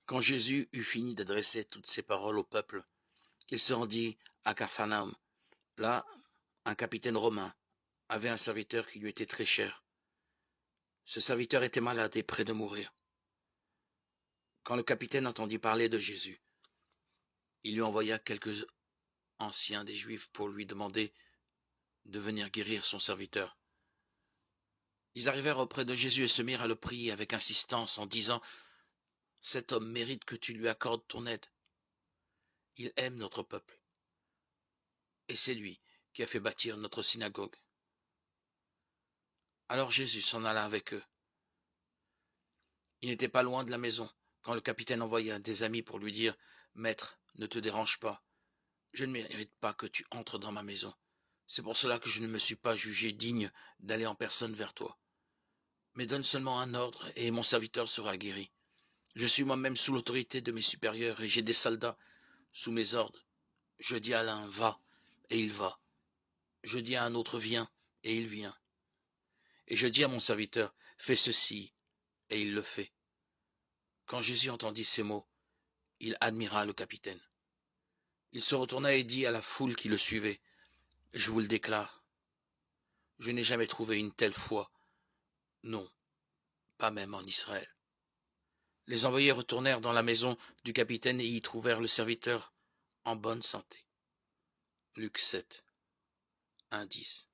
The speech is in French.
Quand Jésus eut fini d'adresser toutes ces paroles au peuple, il se rendit à Capharnaüm. Là, un capitaine romain avait un serviteur qui lui était très cher. Ce serviteur était malade et près de mourir. Quand le capitaine entendit parler de Jésus, il lui envoya quelques anciens des Juifs pour lui demander de venir guérir son serviteur. Ils arrivèrent auprès de Jésus et se mirent à le prier avec insistance en disant « Cet homme mérite que tu lui accordes ton aide. Il aime notre peuple. Et c'est lui qui a fait bâtir notre synagogue. » Alors Jésus s'en alla avec eux. Il n'était pas loin de la maison quand le capitaine envoya des amis pour lui dire « Maître, ne te dérange pas. Je ne mérite pas que tu entres dans ma maison. C'est pour cela que je ne me suis pas jugé digne d'aller en personne vers toi. Mais donne seulement un ordre et mon serviteur sera guéri. Je suis moi-même sous l'autorité de mes supérieurs et j'ai des soldats sous mes ordres. Je dis à l'un, va, et il va. Je dis à un autre, viens, et il vient. Et je dis à mon serviteur, fais ceci, et il le fait. » Quand Jésus entendit ces mots, il admira le capitaine. Il se retourna et dit à la foule qui le suivait, je vous le déclare, je n'ai jamais trouvé une telle foi. Non, pas même en Israël. Les envoyés retournèrent dans la maison du capitaine et y trouvèrent le serviteur en bonne santé. Luc 7, 1-10.